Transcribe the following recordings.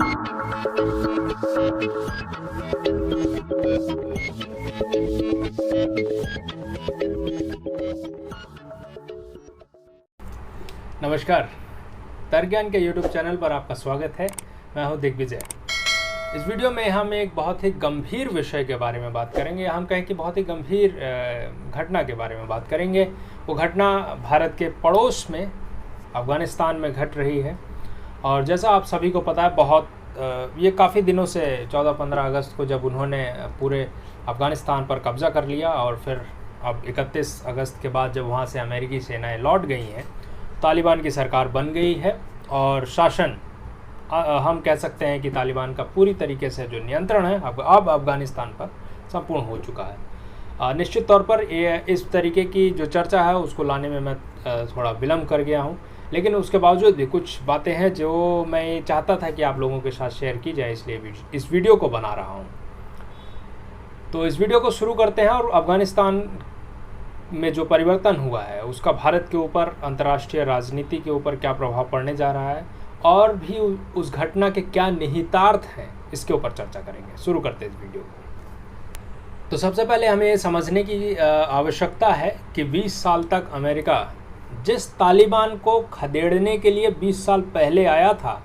नमस्कार, तर्क ज्ञान के YouTube चैनल पर आपका स्वागत है। मैं हूं दिग्विजय। इस वीडियो में हम एक बहुत ही गंभीर विषय के बारे में बात करेंगे। हम कहें कि बहुत ही गंभीर घटना के बारे में बात करेंगे। वो घटना भारत के पड़ोस में अफ़गानिस्तान में घट रही है। और जैसा आप सभी को पता है, ये काफ़ी दिनों से 14-15 अगस्त को जब उन्होंने पूरे अफ़गानिस्तान पर कब्ज़ा कर लिया और फिर अब 31 अगस्त के बाद जब वहाँ से अमेरिकी सेनाएं लौट गई हैं, तालिबान की सरकार बन गई है और शासन हम कह सकते हैं कि तालिबान का पूरी तरीके से जो नियंत्रण है अब अफ़गानिस्तान पर संपूर्ण हो चुका है। निश्चित तौर पर इस तरीके की जो चर्चा है उसको लाने में मैं थोड़ा विलम्ब कर गया हूं, लेकिन उसके बावजूद भी कुछ बातें हैं जो मैं चाहता था कि आप लोगों के साथ शेयर की जाए, इसलिए इस वीडियो को बना रहा हूँ। तो इस वीडियो को शुरू करते हैं और अफ़गानिस्तान में जो परिवर्तन हुआ है उसका भारत के ऊपर, अंतर्राष्ट्रीय राजनीति के ऊपर क्या प्रभाव पड़ने जा रहा है और भी उस घटना के क्या निहितार्थ हैं, इसके ऊपर चर्चा करेंगे। शुरू करते हैं इस वीडियो को। तो सबसे पहले हमें ये समझने की आवश्यकता है कि 20 साल तक अमेरिका जिस तालिबान को खदेड़ने के लिए 20 साल पहले आया था,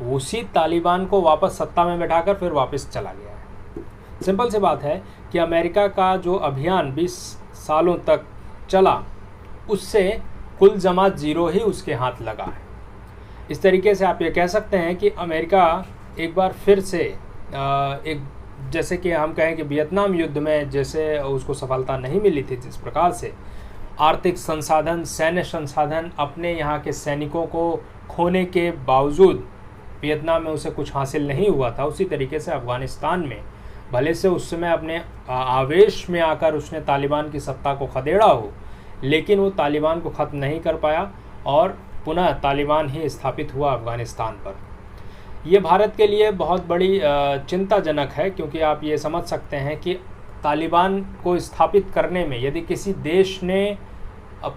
उसी तालिबान को वापस सत्ता में बैठाकर फिर वापस चला गया है। सिंपल सी बात है कि अमेरिका का जो अभियान 20 सालों तक चला, उससे कुल जमा जीरो ही उसके हाथ लगा है। इस तरीके से आप ये कह सकते हैं कि अमेरिका एक बार फिर से एक, जैसे कि हम कहें कि वियतनाम युद्ध में जैसे उसको सफलता नहीं मिली थी, जिस प्रकार से आर्थिक संसाधन, सैन्य संसाधन अपने यहाँ के सैनिकों को खोने के बावजूद वियतनाम में उसे कुछ हासिल नहीं हुआ था, उसी तरीके से अफ़गानिस्तान में भले से उस समय अपने आवेश में आकर उसने तालिबान की सत्ता को खदेड़ा हो, लेकिन वो तालिबान को ख़त्म नहीं कर पाया और पुनः तालिबान ही स्थापित हुआ अफ़गानिस्तान पर। ये भारत के लिए बहुत बड़ी चिंताजनक है, क्योंकि आप ये समझ सकते हैं कि तालिबान को स्थापित करने में यदि किसी देश ने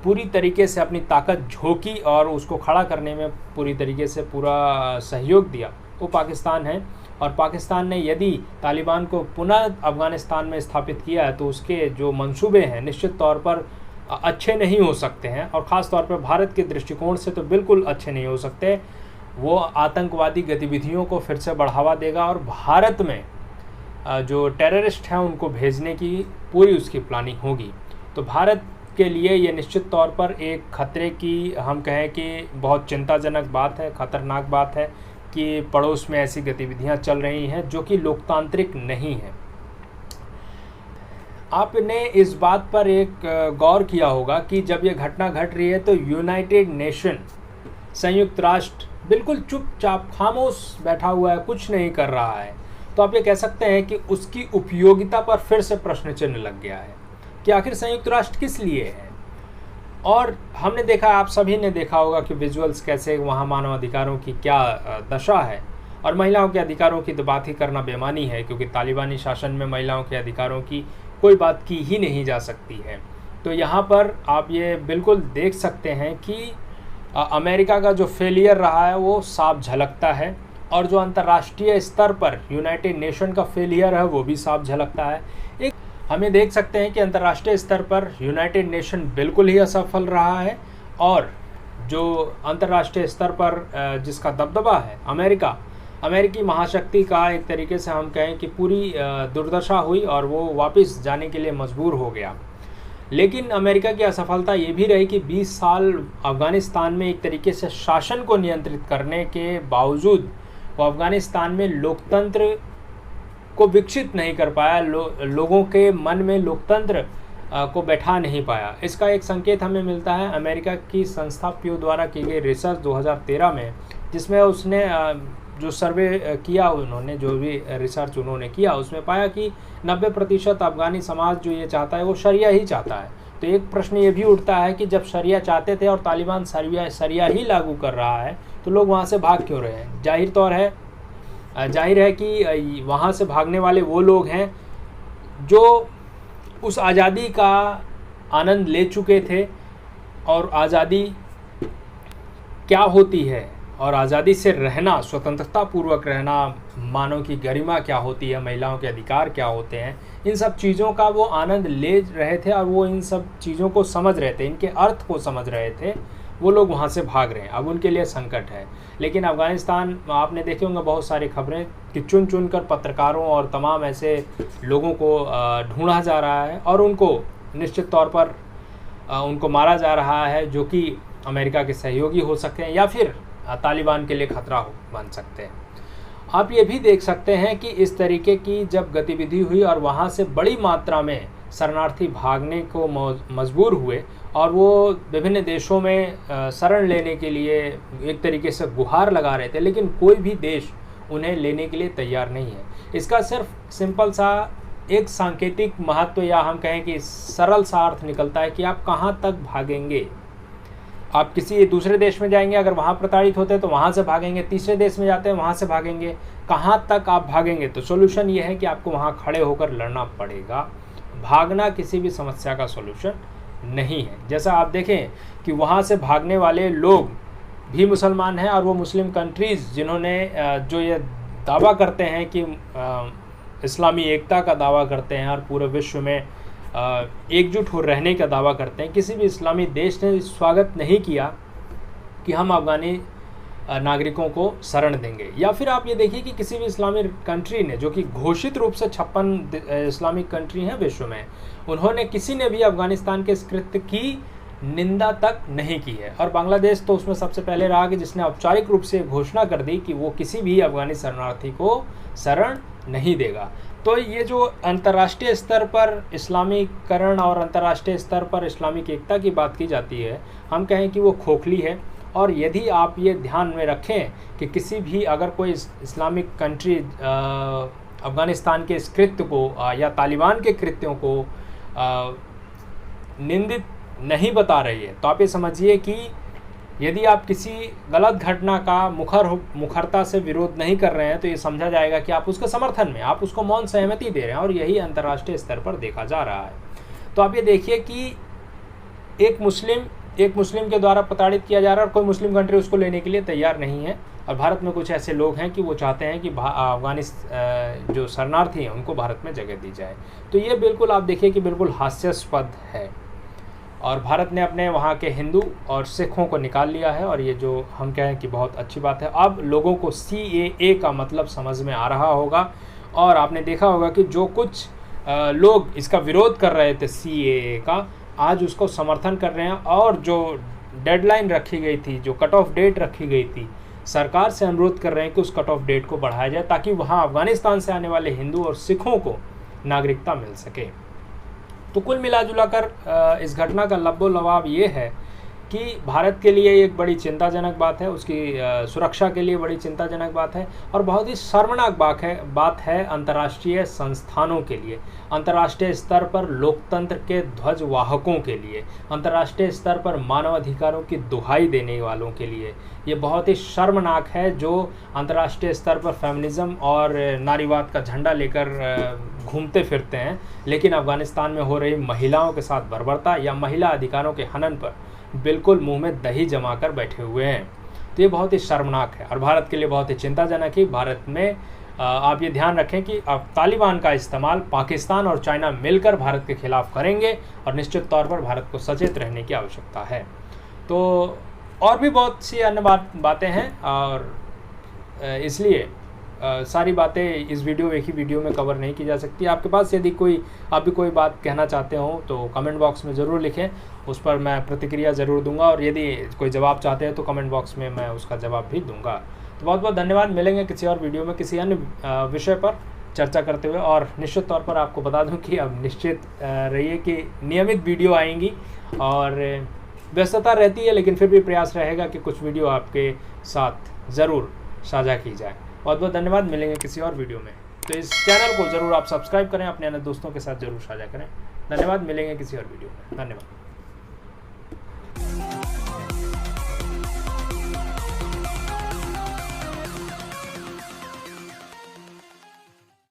पूरी तरीके से अपनी ताकत झोंकी और उसको खड़ा करने में पूरी तरीके से पूरा सहयोग दिया, वो पाकिस्तान है। और पाकिस्तान ने यदि तालिबान को पुनः अफ़गानिस्तान में स्थापित किया है तो उसके जो मंसूबे हैं निश्चित तौर पर अच्छे नहीं हो सकते हैं, और ख़ास तौर पर भारत के दृष्टिकोण से तो बिल्कुल अच्छे नहीं हो सकते। वो आतंकवादी गतिविधियों को फिर से बढ़ावा देगा और भारत में जो टेररिस्ट हैं उनको भेजने की पूरी उसकी प्लानिंग होगी। तो भारत के लिए ये निश्चित तौर पर एक खतरे की, हम कहें कि बहुत चिंताजनक बात है, ख़तरनाक बात है कि पड़ोस में ऐसी गतिविधियां चल रही हैं जो कि लोकतांत्रिक नहीं है। आपने इस बात पर एक गौर किया होगा कि जब ये घटना घट रही है तो यूनाइटेड नेशन, संयुक्त राष्ट्र बिल्कुल चुपचाप खामोश बैठा हुआ है, कुछ नहीं कर रहा है। तो आप ये कह सकते हैं कि उसकी उपयोगिता पर फिर से प्रश्न चिन्ह लग गया है कि आखिर संयुक्त राष्ट्र किस लिए है। और हमने देखा, आप सभी ने देखा होगा कि विजुअल्स कैसे वहाँ मानव अधिकारों की क्या दशा है, और महिलाओं के अधिकारों की तो बात ही करना बेमानी है, क्योंकि तालिबानी शासन में महिलाओं के अधिकारों की कोई बात की ही नहीं जा सकती है। तो यहाँ पर आप ये बिल्कुल देख सकते हैं कि अमेरिका का जो फेलियर रहा है वो साफ झलकता है, और जो अंतर्राष्ट्रीय स्तर पर यूनाइटेड नेशन का फेलियर है वो भी साफ झलकता है। एक हमें देख सकते हैं कि अंतर्राष्ट्रीय स्तर पर यूनाइटेड नेशन बिल्कुल ही असफल रहा है, और जो अंतर्राष्ट्रीय स्तर पर जिसका दबदबा है अमेरिकी महाशक्ति का एक तरीके से हम कहें कि पूरी दुर्दशा हुई और वो वापस जाने के लिए मजबूर हो गया। लेकिन अमेरिका की असफलता ये भी रही कि 20 साल अफ़गानिस्तान में एक तरीके से शासन को नियंत्रित करने के बावजूद वो अफ़गानिस्तान में लोकतंत्र को विकसित नहीं कर पाया, लोगों के मन में लोकतंत्र को बैठा नहीं पाया। इसका एक संकेत हमें मिलता है अमेरिका की संस्था प्यू द्वारा की गई रिसर्च 2013 में, जिसमें उसने जो सर्वे किया, उन्होंने जो भी रिसर्च उन्होंने किया, उसमें पाया कि 90% अफ़गानी समाज जो ये चाहता है वो शरिया ही चाहता है। तो एक प्रश्न ये भी उठता है कि जब शरिया चाहते थे और तालिबान शरिया ही लागू कर रहा है तो लोग वहाँ से भाग क्यों रहे हैं। जाहिर है कि वहाँ से भागने वाले वो लोग हैं जो उस आज़ादी का आनंद ले चुके थे, और आज़ादी क्या होती है और आज़ादी से रहना, स्वतंत्रता पूर्वक रहना, मानव की गरिमा क्या होती है, महिलाओं के अधिकार क्या होते हैं, इन सब चीज़ों का वो आनंद ले रहे थे और वो इन सब चीज़ों को समझ रहे थे, इनके अर्थ को समझ रहे थे। वो लोग वहाँ से भाग रहे हैं, अब उनके लिए संकट है। लेकिन अफ़गानिस्तान, आपने देखे होंगे बहुत सारी खबरें कि चुन चुन कर पत्रकारों और तमाम ऐसे लोगों को ढूंढा जा रहा है और उनको निश्चित तौर पर उनको मारा जा रहा है, जो कि अमेरिका के सहयोगी हो सकते हैं या फिर तालिबान के लिए खतरा बन सकते हैं। आप ये भी देख सकते हैं कि इस तरीके की जब गतिविधि हुई और वहाँ से बड़ी मात्रा में शरणार्थी भागने को मजबूर हुए और वो विभिन्न देशों में शरण लेने के लिए एक तरीके से गुहार लगा रहे थे, लेकिन कोई भी देश उन्हें लेने के लिए तैयार नहीं है। इसका सिर्फ सिंपल सा एक सांकेतिक महत्व या हम कहें कि सरल सा अर्थ निकलता है कि आप कहाँ तक भागेंगे। आप किसी दूसरे देश में जाएंगे, अगर वहाँ प्रताड़ित होते हैं तो वहाँ से भागेंगे, तीसरे देश में जाते हैं वहाँ से भागेंगे, कहाँ तक आप भागेंगे। तो सोल्यूशन ये है कि आपको वहाँ खड़े होकर लड़ना पड़ेगा। भागना किसी भी समस्या का सोल्यूशन नहीं है। जैसा आप देखें कि वहाँ से भागने वाले लोग भी मुसलमान हैं और वो मुस्लिम कंट्रीज़ जिन्होंने जो ये दावा करते हैं कि इस्लामी एकता का दावा करते हैं और पूरे विश्व में एकजुट हो रहने का दावा करते हैं, किसी भी इस्लामी देश ने स्वागत नहीं किया कि हम अफ़गानी नागरिकों को शरण देंगे। या फिर आप ये देखिए कि किसी भी इस्लामी कंट्री ने, जो कि घोषित रूप से 56 इस्लामिक कंट्री हैं विश्व में, उन्होंने किसी ने भी अफ़गानिस्तान के इस कृत्य की निंदा तक नहीं की है। और बांग्लादेश तो उसमें सबसे पहले रहा कि जिसने औपचारिक रूप से घोषणा कर दी कि वो किसी भी अफ़गानी शरणार्थी को शरण नहीं देगा। तो ये जो अंतर्राष्ट्रीय स्तर पर इस्लामीकरण और अंतर्राष्ट्रीय स्तर पर इस्लामिक एकता की बात की जाती है, हम कहें कि वो खोखली है। और यदि आप ये ध्यान में रखें कि किसी भी अगर कोई इस्लामिक कंट्री अफ़गानिस्तान के इस कृत्य को या तालिबान के कृत्यों को निंदित नहीं बता रही है, तो आप ये समझिए कि यदि आप किसी गलत घटना का मुखरता से विरोध नहीं कर रहे हैं, तो ये समझा जाएगा कि आप उसके समर्थन में, आप उसको मौन सहमति दे रहे हैं। और यही अंतर्राष्ट्रीय स्तर पर देखा जा रहा है। तो आप ये देखिए कि एक मुस्लिम के द्वारा प्रताड़ित किया जा रहा है और कोई मुस्लिम कंट्री उसको लेने के लिए तैयार नहीं है। और भारत में कुछ ऐसे लोग हैं कि वो चाहते हैं कि अफ़गानिस्तान जो शरणार्थी हैं उनको भारत में जगह दी जाए। तो ये बिल्कुल आप देखिए कि बिल्कुल हास्यास्पद है। और भारत ने अपने वहाँ के हिंदू और सिखों को निकाल लिया है, और ये जो हम कहें कि बहुत अच्छी बात है। अब लोगों को CAA का मतलब समझ में आ रहा होगा। और आपने देखा होगा कि जो कुछ लोग इसका विरोध कर रहे थे CAA का, आज उसको समर्थन कर रहे हैं। और जो डेडलाइन रखी गई थी, जो कट ऑफ डेट रखी गई थी, सरकार से अनुरोध कर रहे हैं कि उस कट ऑफ डेट को बढ़ाया जाए ताकि वहाँ अफ़गानिस्तान से आने वाले हिंदू और सिखों को नागरिकता मिल सके। तो कुल मिलाजुला कर इस घटना का लब्बो लबाब ये है कि भारत के लिए एक बड़ी चिंताजनक बात है, उसकी सुरक्षा के लिए बड़ी चिंताजनक बात है, और बहुत ही शर्मनाक बात है अंतर्राष्ट्रीय संस्थानों के लिए, अंतर्राष्ट्रीय स्तर पर लोकतंत्र के ध्वजवाहकों के लिए, अंतर्राष्ट्रीय स्तर पर मानवाधिकारों की दुहाई देने वालों के लिए। ये बहुत ही शर्मनाक है जो अंतर्राष्ट्रीय स्तर पर फेमिनिज़म और नारीवाद का झंडा लेकर घूमते फिरते हैं, लेकिन अफ़गानिस्तान में हो रही महिलाओं के साथ बर्बरता या महिला अधिकारों के हनन पर बिल्कुल मुंह में दही जमा कर बैठे हुए हैं। तो ये बहुत ही शर्मनाक है और भारत के लिए बहुत ही चिंताजनक है। भारत में आप ये ध्यान रखें कि अब तालिबान का इस्तेमाल पाकिस्तान और चाइना मिलकर भारत के खिलाफ करेंगे और निश्चित तौर पर भारत को सचेत रहने की आवश्यकता है। तो और भी बहुत सी अन्य बातें हैं और इसलिए सारी बातें इस एक ही वीडियो में कवर नहीं की जा सकती। आपके पास यदि आप भी कोई बात कहना चाहते हो तो कमेंट बॉक्स में ज़रूर लिखें, उस पर मैं प्रतिक्रिया ज़रूर दूंगा, और यदि कोई जवाब चाहते हैं तो कमेंट बॉक्स में मैं उसका जवाब भी दूंगा। तो बहुत बहुत धन्यवाद। मिलेंगे किसी और वीडियो में किसी अन्य विषय पर चर्चा करते हुए। और निश्चित तौर पर आपको बता दूँ कि अब निश्चित रहिए कि नियमित वीडियो आएंगी, और व्यस्तता रहती है लेकिन फिर भी प्रयास रहेगा कि कुछ वीडियो आपके साथ ज़रूर साझा की जाए। बहुत बहुत धन्यवाद। मिलेंगे किसी और वीडियो में। तो इस चैनल को ज़रूर आप सब्सक्राइब करें, अपने अन्य दोस्तों के साथ ज़रूर साझा करें। धन्यवाद। मिलेंगे किसी और वीडियो में। धन्यवाद।